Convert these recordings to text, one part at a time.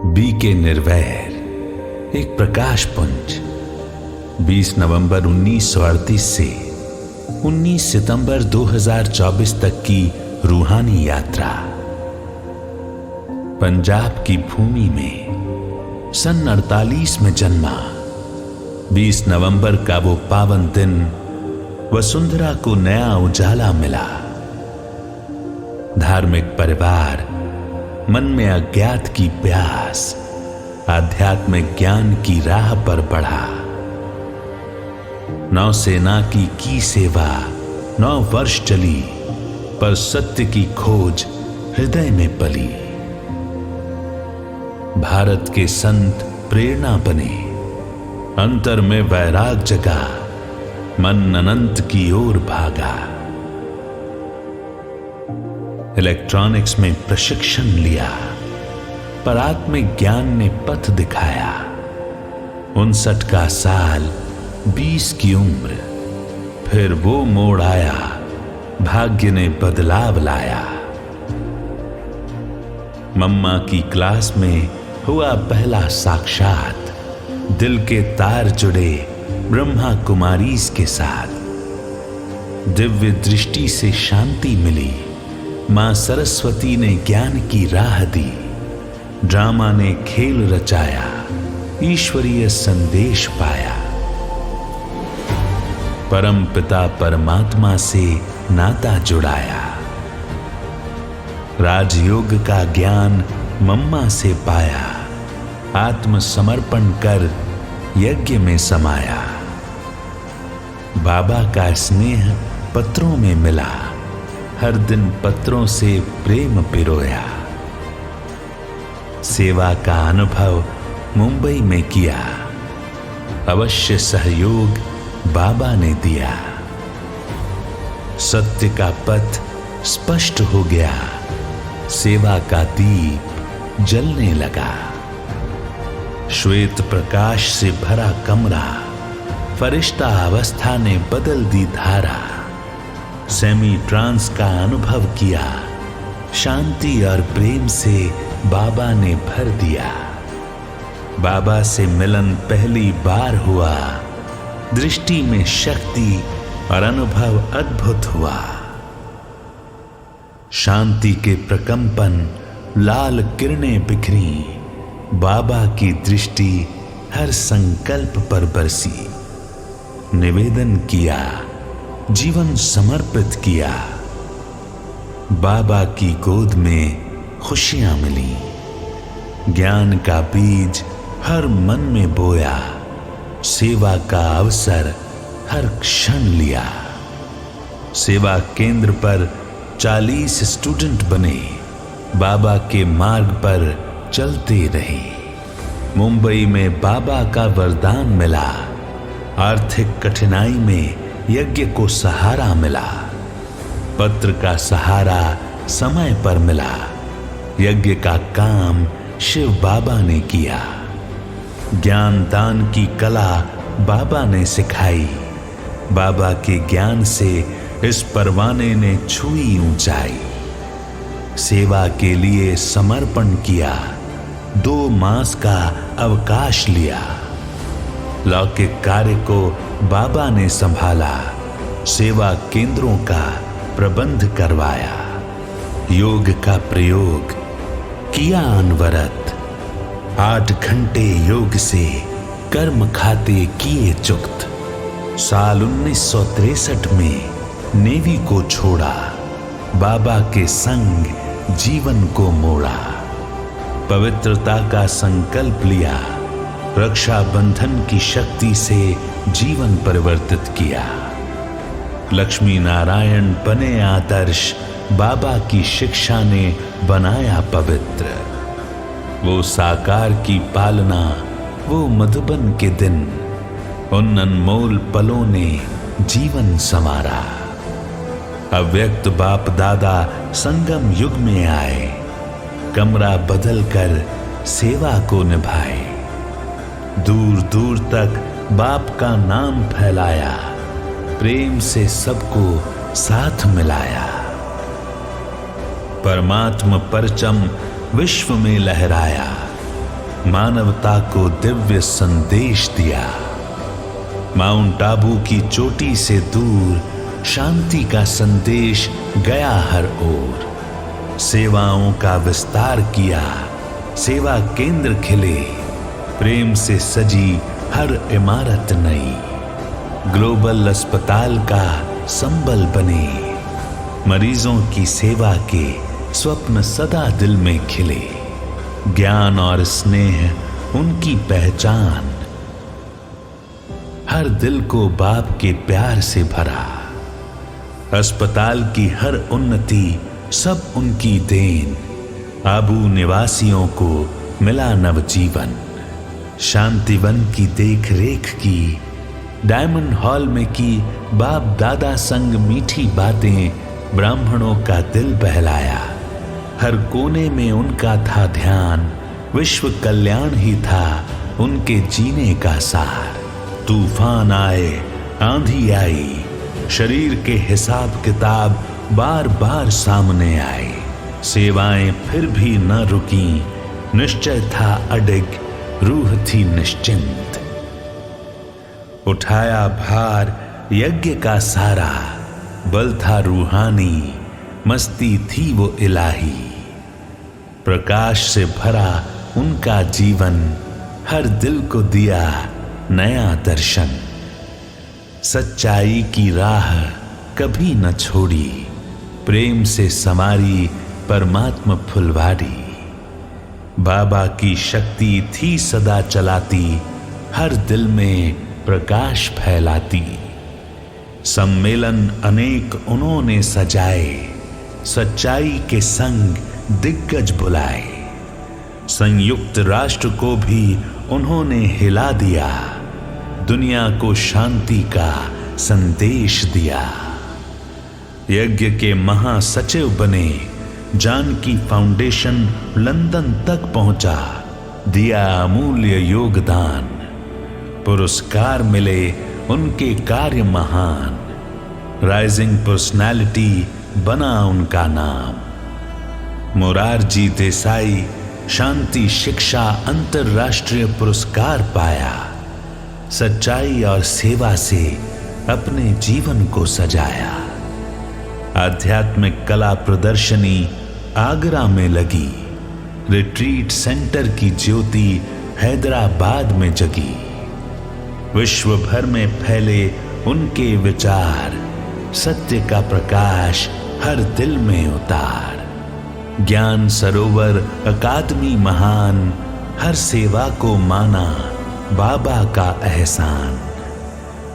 BK निर्वैर एक प्रकाश पुंज 20 नवंबर 1938 से 19 सितंबर 2024 तक की रूहानी यात्रा। पंजाब की भूमि में सन 48 में जन्मा 20 नवंबर का वो पावन दिन वसुंधरा को नया उजाला मिला। धार्मिक परिवार, मन में अज्ञात की प्यास, आध्यात्मिक ज्ञान की राह पर बढ़ा। नौसेना की सेवा 9 वर्ष चली, पर सत्य की खोज हृदय में पली। भारत के संत प्रेरणा बने, अंतर में वैराग जगा, मन अनंत की ओर भागा। इलेक्ट्रॉनिक्स में प्रशिक्षण लिया, पर आत्मिक ज्ञान ने पथ दिखाया। 59 का साल, 20 की उम्र, फिर वो मोड़ आया, भाग्य ने बदलाव लाया। मम्मा की क्लास में हुआ पहला साक्षात, दिल के तार जुड़े ब्रह्मा कुमारीज के साथ। दिव्य दृष्टि से शांति मिली, मां सरस्वती ने ज्ञान की राह दी। ड्रामा ने खेल रचाया, ईश्वरीय संदेश पाया। परम पिता परमात्मा से नाता जुड़ाया। राजयोग का ज्ञान मम्मा से पाया, आत्मसमर्पण कर यज्ञ में समाया। बाबा का स्नेह पत्रों में मिला, हर दिन पत्रों से प्रेम पिरोया। सेवा का अनुभव मुंबई में किया, अवश्य सहयोग बाबा ने दिया। सत्य का पथ स्पष्ट हो गया, सेवा का दीप जलने लगा। श्वेत प्रकाश से भरा कमरा, फरिश्ता अवस्था ने बदल दी धारा। सेमी ट्रांस का अनुभव किया, शांति और प्रेम से बाबा ने भर दिया। बाबा से मिलन पहली बार हुआ, दृष्टि में शक्ति और अनुभव अद्भुत हुआ। शांति के प्रकंपन, लाल किरणें बिखरी, बाबा की दृष्टि हर संकल्प पर बरसी। निवेदन किया, जीवन समर्पित किया। बाबा की गोद में खुशियां मिली। ज्ञान का बीज हर मन में बोया, सेवा का अवसर हर क्षण लिया। सेवा केंद्र पर 40 स्टूडेंट बने, बाबा के मार्ग पर चलते रहे। मुंबई में बाबा का वरदान मिला, आर्थिक कठिनाई में यज्ञ को सहारा मिला। पत्र का सहारा समय पर मिला, यज्ञ का काम शिव बाबा ने किया। ज्ञान दान की कला बाबा ने सिखाई, बाबा के ज्ञान से इस परवाने ने छुई ऊंचाई। सेवा के लिए समर्पण किया, 2 मास का अवकाश लिया। लौकिक कार्य को बाबा ने संभाला, सेवा केंद्रों का प्रबंध करवाया। योग का प्रयोग किया अनवरत, 8 घंटे योग से कर्म खाते किए चुक्त। साल 1963 में नेवी को छोड़ा, बाबा के संग जीवन को मोड़ा। पवित्रता का संकल्प लिया, रक्षा बंधन की शक्ति से जीवन परिवर्तित किया। लक्ष्मी नारायण बने आदर्श, बाबा की शिक्षा ने बनाया पवित्र। वो साकार की पालना, वो मधुबन के दिन, उन अनमोल पलों ने जीवन संवारा। अव्यक्त बाप दादा संगम युग में आए, कमरा बदल कर सेवा को निभाए। दूर दूर तक बाप का नाम फैलाया, प्रेम से सबको साथ मिलाया। परमात्मा परचम विश्व में लहराया, मानवता को दिव्य संदेश दिया। माउंट आबू की चोटी से दूर शांति का संदेश गया हर ओर। सेवाओं का विस्तार किया, सेवा केंद्र खिले, प्रेम से सजी हर इमारत नई। ग्लोबल अस्पताल का संबल बने, मरीजों की सेवा के स्वप्न सदा दिल में खिले। ज्ञान और स्नेह उनकी पहचान, हर दिल को बाप के प्यार से भरा। अस्पताल की हर उन्नति सब उनकी देन, आबू निवासियों को मिला नवजीवन। शांतिवन की देख रेख की, डायमंड हॉल में की बाप दादा संग मीठी बातें, ब्राह्मणों का दिल बहलाया। हर कोने में उनका था ध्यान, विश्व कल्याण ही था उनके जीने का सार। तूफान आए, आंधी आई, शरीर के हिसाब किताब बार बार सामने आए। सेवाएं फिर भी न रुकी, निश्चय था अडिग, रूह थी निश्चिंत। उठाया भार यज्ञ का सारा, बल था रूहानी, मस्ती थी वो इलाही। प्रकाश से भरा उनका जीवन, हर दिल को दिया नया दर्शन। सच्चाई की राह कभी न छोड़ी, प्रेम से संवारी परमात्मा फुलवारी। बाबा की शक्ति थी सदा चलाती, हर दिल में प्रकाश फैलाती। सम्मेलन अनेक उन्होंने सजाए, सच्चाई के संग दिग्गज बुलाए। संयुक्त राष्ट्र को भी उन्होंने हिला दिया, दुनिया को शांति का संदेश दिया। यज्ञ के महासचिव बने, जानकी फाउंडेशन लंदन तक पहुंचा, दिया अमूल्य योगदान। पुरस्कार मिले उनके कार्य महान, राइजिंग पर्सनालिटी बना उनका नाम। मोरारजी देसाई शांति शिक्षा अंतरराष्ट्रीय पुरस्कार पाया। सच्चाई और सेवा से अपने जीवन को सजाया। आध्यात्मिक कला प्रदर्शनी आगरा में लगी, रिट्रीट सेंटर की ज्योति हैदराबाद में जगी। विश्व भर में फैले उनके विचार, सत्य का प्रकाश हर दिल में उतार। ज्ञान सरोवर अकादमी महान, हर सेवा को माना बाबा का एहसान।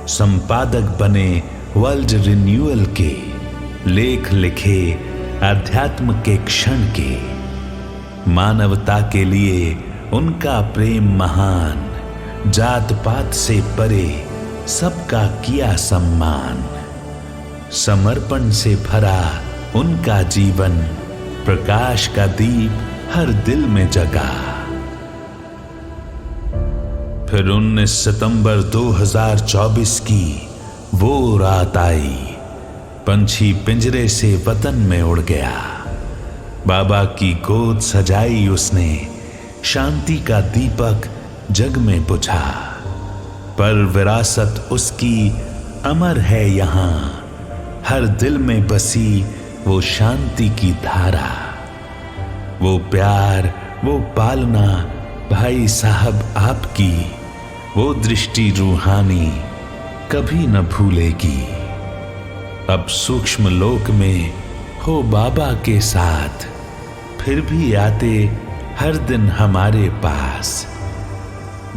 संपादक बने वर्ल्ड रिन्यूअल के, लेख लिखे अध्यात्म के क्षण के। मानवता के लिए उनका प्रेम महान, जात पात से परे सबका किया सम्मान। समर्पण से भरा उनका जीवन, प्रकाश का दीप हर दिल में जगा। फिर 19 सितंबर 2024 की वो रात आई, पंछी पिंजरे से वतन में उड़ गया। बाबा की गोद सजाई उसने, शांति का दीपक जग में बुझा। पर विरासत उसकी अमर है यहाँ, हर दिल में बसी वो शांति की धारा। वो प्यार, वो पालना भाई साहब आपकी, वो दृष्टि रूहानी कभी न भूलेगी। अब सूक्ष्म लोक में हो बाबा के साथ, फिर भी आते हर दिन हमारे पास।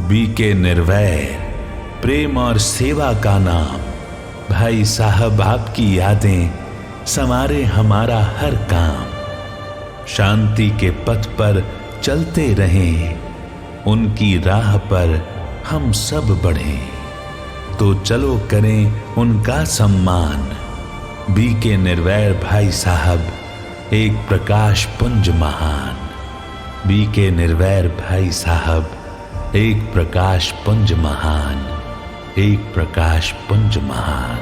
बीके निर्वैर, प्रेम और सेवा का नाम, भाई साहब आपकी यादें संवारे हमारा हर काम। शांति के पथ पर चलते रहें, उनकी राह पर हम सब बढ़ें। तो चलो करें उनका सम्मान। बीके निर्वैर भाई साहब एक प्रकाश पुंज महान। बीके निर्वैर भाई साहब एक प्रकाश पुंज महान, एक प्रकाश पुंज महान।